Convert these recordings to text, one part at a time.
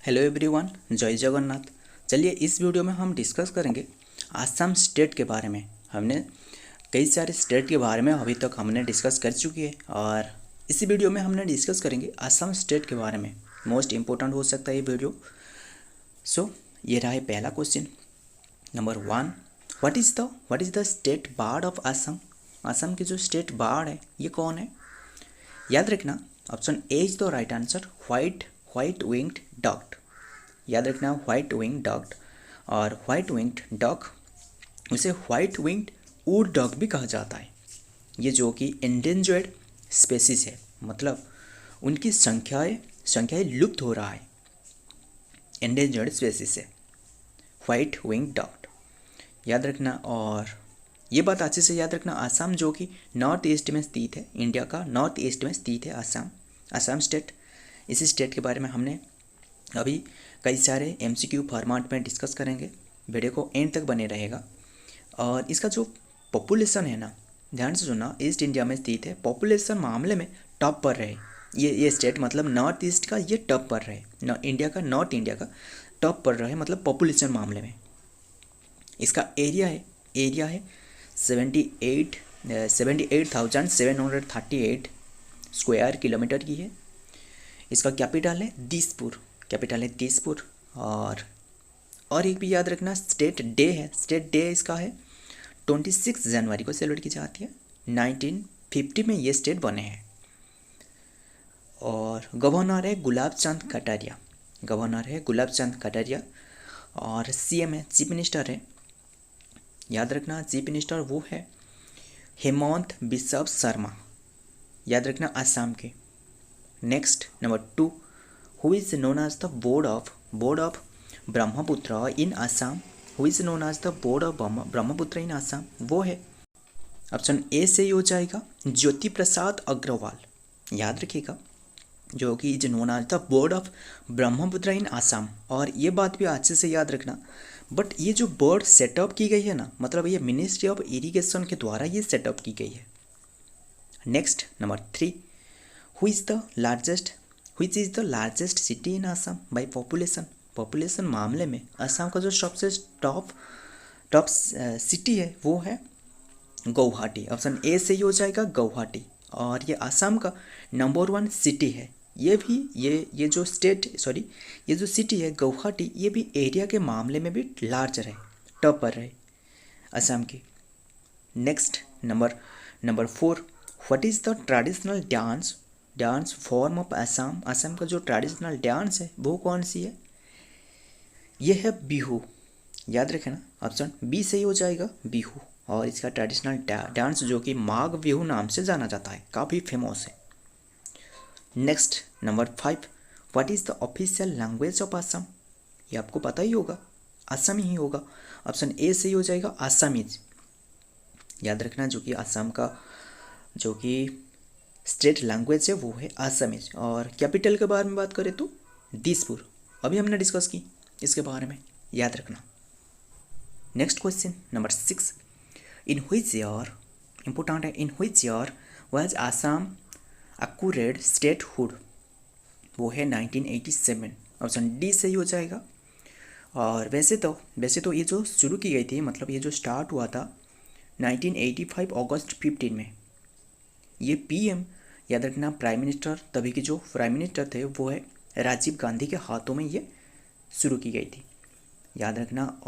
Hello everyone, जय जगन्नाथ। चलिए इस वीडियो में हम डिस्कस करेंगे आसाम स्टेट के बारे में। हमने कई सारे स्टेट के बारे में अभी तक हमने डिस्कस कर चुकी है और इसी वीडियो में हमने डिस्कस करेंगे आसाम स्टेट के बारे में। मोस्ट इम्पोर्टेंट हो सकता है ये वीडियो। ये रहा है पहला question number 1। What is the state bird of Assam. Assam की जो स्टेट बर्ड है ये कौन है? याद रखना option A is the right answer, white winged duck. याद रखना व्हाइट विंग डक। और व्हाइट विंग्ड डक उसे व्हाइट विंग्ड वुड डक भी कहा जाता है। ये जो कि एंडेंजर्ड स्पेसीज है, मतलब उनकी संख्याएं लुप्त हो रहा है। एंडेंजर्ड स्पेसीज है व्हाइट विंग डक, याद रखना। और ये बात अच्छे से याद रखना, आसाम जो कि नॉर्थ ईस्ट में स्थित है, इंडिया का नॉर्थ ईस्ट में स्थित है आसाम स्टेट। इसी स्टेट के बारे में हमने अभी कई सारे MCQ फॉर्मेट में डिस्कस करेंगे। वीडियो को एंड तक बने रहेगा। और इसका जो पॉपुलेशन है ना, ध्यान से सुनना, ईस्ट इंडिया में स्थित है। पॉपुलेशन मामले में टॉप पर रहे ये स्टेट, मतलब नॉर्थ ईस्ट का ये टॉप पर रहे, नॉर्थ इंडिया का टॉप पर रहे, मतलब पॉपुलेशन मामले में। इसका एरिया है 78,738 स्क्वायर किलोमीटर की है। इसका कैपिटल है दिसपुर। और एक भी याद रखना, स्टेट डे इसका है 26 जनवरी को सेलिब्रेट की जाती है। 1950 में ये स्टेट बने हैं। और गवर्नर है गुलाब चंद कटारिया। और CM है, चीफ मिनिस्टर है, याद रखना चीफ मिनिस्टर वो है हेमंत बिस्वा शर्मा, याद रखना आसाम के। Next number 2, who is known as the bard of Brahmaputra in Assam. वो है ऑप्शन ए से ही हो जाएगा ज्योति प्रसाद अग्रवाल, याद रखिएगा, जो कि is known as the bard of Brahmaputra in Assam. और ये बात भी अच्छे से याद रखना, बट ये जो बोर्ड सेटअप की गई है ना, मतलब ये मिनिस्ट्री ऑफ इरिगेशन के द्वारा ये सेटअप की गई है। Next number 3, which is the largest city in Assam by population मामले में असम का जो सबसे टॉप सिटी है वो है गुवाहाटी। ऑप्शन ए से ही हो जाएगा गुवाहाटी। और ये असम का नंबर 1 सिटी है। ये जो सिटी है गुवाहाटी, ये भी एरिया के मामले में भी लार्जर है, टॉप पर है असम की। Next number 4, what is the traditional dance form of Assam. Assam का जो ट्रेडिशनल डांस है वो कौन सी है? ये है बिहू, याद रखना ऑप्शन बी से ही हो जाएगा बिहू। और इसका ट्रेडिशनल डांस जो कि माघ बिहू नाम से जाना जाता है, काफ़ी फेमस है। Next number 5, what is the official language of Assam. ये आपको पता ही होगा, असमी ही होगा। ऑप्शन ए से ही हो जाएगा आसामीज, याद रखना, जो कि आसाम का जो कि स्टेट लैंग्वेज है वो है आसामीज। और कैपिटल के बारे में बात करें तो दिसपुर, अभी हमने डिस्कस की इसके बारे में, याद रखना। Next question number 6, in which year was Assam acquired statehood. वो है 1987। ऑप्शन डी से ही हो जाएगा। और वैसे तो ये जो शुरू की गई थी, मतलब ये जो स्टार्ट हुआ था 1985 अगस्त 15 में। ये PM, याद रखना, प्राइम मिनिस्टर, तभी के जो प्राइम मिनिस्टर थे वो है राजीव गांधी के हाथों में ये शुरू की गई थी, याद रखना।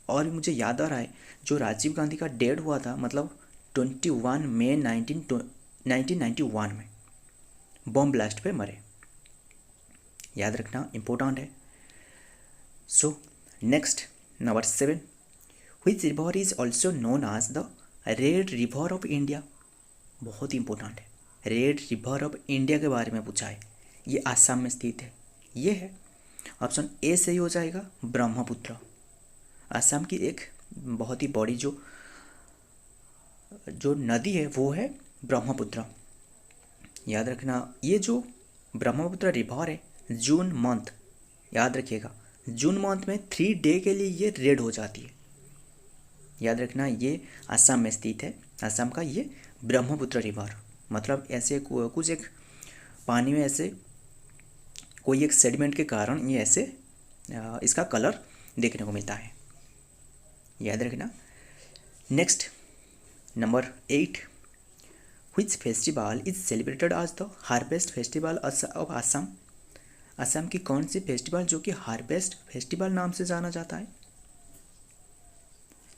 और मुझे याद आ रहा है जो राजीव गांधी का डेथ हुआ था, मतलब 21 मई 1991 में बॉम्ब ब्लास्ट पे मरे, याद रखना, इम्पोर्टेंट है। So next number 7, which river is also known as the red river of India. बहुत इंपॉर्टेंट है, रेड रिवर ऑफ इंडिया के बारे में पूछा है। ये आसाम में स्थित है, ये है ऑप्शन ए से ही हो जाएगा ब्रह्मपुत्र। आसाम की एक बहुत ही बड़ी जो नदी है वो है ब्रह्मपुत्र, याद रखना। ये जो ब्रह्मपुत्र रिवर है, जून मंथ, याद रखिएगा, जून मंथ में 3 डे के लिए ये रेड हो जाती है, याद रखना। ये आसाम में स्थित है, आसाम का ये ब्रह्मपुत्र रिवर, मतलब ऐसे कुछ एक पानी में ऐसे कोई एक सेडिमेंट के कारण ये ऐसे इसका कलर देखने को मिलता है, याद रखना। Next number 8, which festival is celebrated as the harvest festival of Assam. Assam की कौन सी फेस्टिवल जो कि हार्वेस्ट फेस्टिवल नाम से जाना जाता है,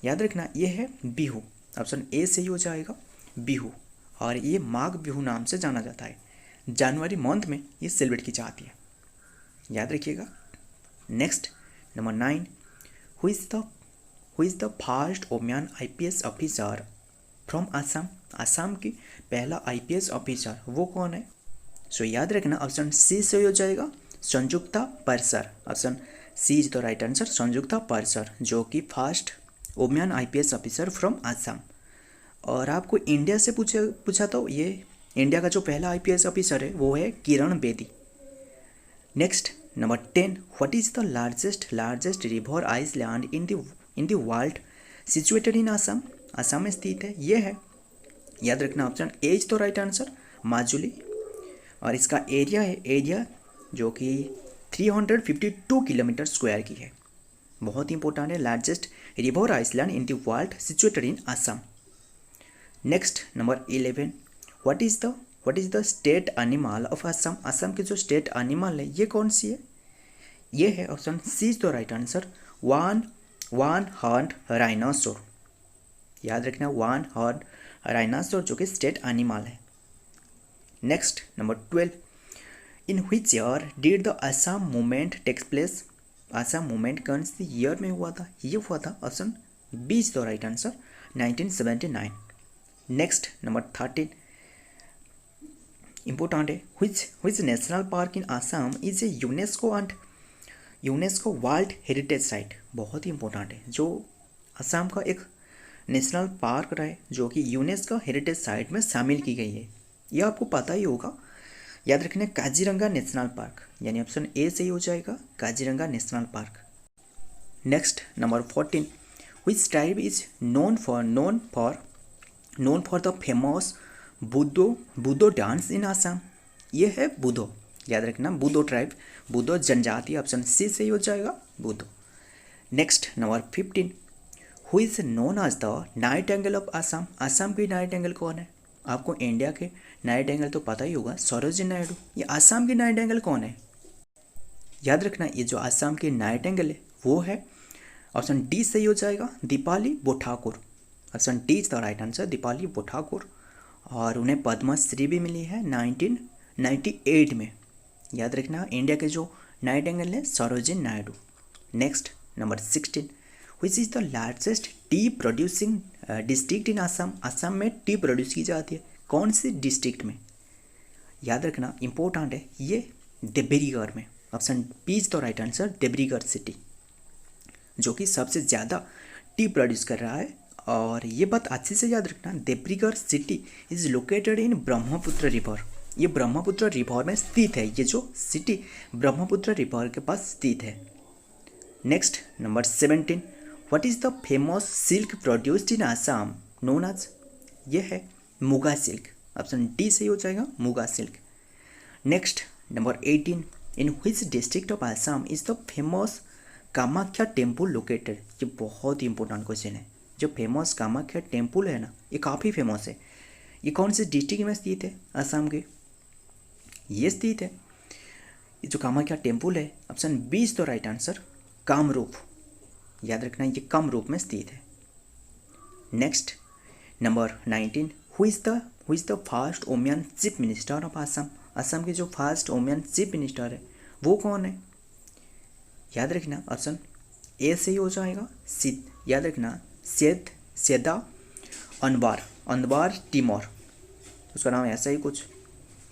याद रखना ये है बिहू। ऑप्शन ए सही हो जाएगा, बिहू। और ये माघ बिहू नाम से जाना जाता है, जनवरी मंथ में ये सेलिब्रेट की जाती है, याद रखिएगा। Next number 9, who is the first women IPS officer from Assam. Assam की पहला IPS ऑफिसर वो कौन है? सो याद रखना ऑप्शन सी सही हो जाएगा, Sanjukta Parashar. Option C is the right answer, Sanjukta Parashar, जो कि first women IPS officer from Assam. और आपको इंडिया से पूछा तो ये इंडिया का जो पहला IPS ऑफिसर है वो है Kiran Bedi. Next number 10, what is the largest river island in the world situated in Assam. Assam में स्थित है, ये है, याद रखना option A is the right answer, Majuli. और इसका एरिया जो कि 352 किलोमीटर स्क्वायर की है, बहुत इंपॉर्टेंट है। Largest river island in the world situated in Assam. Next number 11, what is the state animal of Assam. Assam की जो स्टेट एनिमल है ये कौन सी है? ये है option C is the right answer, one horn rhinoceros. याद रखना वन हॉर्न राइनोसोर जो कि स्टेट एनिमल है। Next number 12, in which year did the Assam movement takes place. Assam movement कौन से ईयर में हुआ था? ये हुआ था option B is the right answer, 1979। Next number 13, important है, which national park in Assam is a UNESCO world heritage site. बहुत ही इंपॉर्टेंट है, जो असम का एक नेशनल पार्क रहा है जो कि यूनेस्को हेरिटेज साइट में शामिल की गई है, ये आपको पता ही होगा, याद रखना काजीरंगा नेशनल पार्क, यानी ऑप्शन ए सही हो जाएगा, Kaziranga national park. Next number 14, which tribe is known for the famous Bodo dance in Assam. ये है बुदो, याद रखना बुदो ट्राइब, बुदो जनजाति, ऑप्शन सी सही हो जाएगा, Bodo. Next number 15, who is known as the nightingale of Assam. Assam की नाइट एंगल कौन है? आपको इंडिया के नाइट एंगल तो पता ही होगा, सरोजिनी नायडू। ये आसाम की नाइट एंगल कौन है? याद रखना ये जो आसाम की नाइट एंगल है वो है ऑप्शन डी सही हो जाएगा, Deepali Borthakur. Option D is the right answer, Deepali Borthakur. और उन्हें पद्मश्री भी मिली है 1998 में। याद रखना इंडिया के जो नाइट एंगल है Sarojini Naidu. Next number 16, which is the largest T producing district in Assam. Assam में टी प्रोड्यूस की जाती है, कौन सी डिस्ट्रिक्ट में? याद रखना इंपॉर्टेंट है, ये देब्रीगढ़ में। Option B is the right answer, Dibrugarh city, जो कि सबसे ज़्यादा टी प्रोड्यूस कर रहा है। और ये बात अच्छे से याद रखना, Dibrugarh city is located in Brahmaputra river. ये ब्रह्मपुत्र रिवर में स्थित है, ये जो सिटी ब्रह्मपुत्र रिवर के पास स्थित है। Next number 17, what is the famous silk produced in Assam known as. ये है मुगा सिल्क, ऑप्शन डी सही हो जाएगा, muga silk. Next number 18, in which district of Assam is the famous Kamakhya temple located. ये बहुत ही इंपॉर्टेंट क्वेश्चन है, जो फेमस कामाख्या टेम्पल है ना, ये काफ़ी फेमस है, ये कौन से डिस्ट्रिक्ट में स्थित है? आसाम के ये स्थित है, ये जो कामाख्या टेम्पल है, option B is the right answer, Kamrup. याद रखना ये कामरूप में स्थित है। Next number 19, who is the first women chief minister of Assam. Assam के जो फर्स्ट वुमेन चीफ मिनिस्टर है वो कौन है? याद रखना ऑप्शन ए सही हो जाएगा, याद रखना सेदा अनवार टिमोर, उसका नाम ऐसा ही कुछ,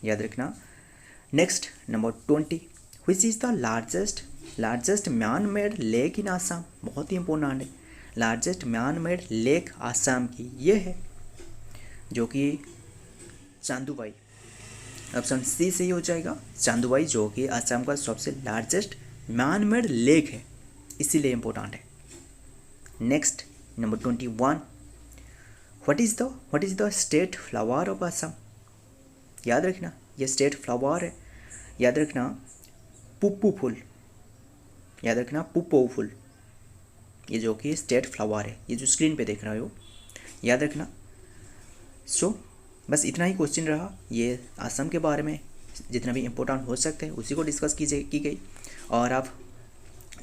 याद रखना। Next number 20, which is the largest man made lake in Assam. बहुत ही इंपॉर्टेंट है, largest man made lake Assam की ये है, जो कि चांदुबाई। ऑप्शन सी सही हो जाएगा, चांदुबाई, जो कि आसाम का सबसे लार्जेस्ट मैन मेड लेक है, इसीलिए इंपॉर्टेंट है। Next number 21, what is the state flower of Assam. याद रखना ये स्टेट फ्लावर है, याद रखना पुप्पू फूल, याद रखना पुप्पो फूल, ये जो कि स्टेट फ्लावर है, ये जो स्क्रीन पे देख रहे हो याद रखना। सो बस इतना ही क्वेश्चन रहा, ये असम के बारे में जितना भी इम्पोर्टेंट हो सकते हैं उसी को डिस्कस की गई। और आप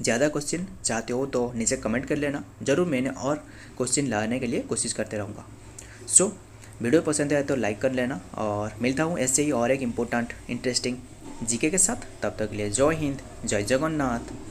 ज़्यादा क्वेश्चन चाहते हो तो नीचे कमेंट कर लेना, ज़रूर मैंने और क्वेश्चन लाने के लिए कोशिश करते रहूँगा। सो वीडियो पसंद आए तो लाइक कर लेना, और मिलता हूँ ऐसे ही और एक इम्पोर्टेंट इंटरेस्टिंग जीके के साथ। तब तक के लिए जय हिंद, जय जगन्नाथ।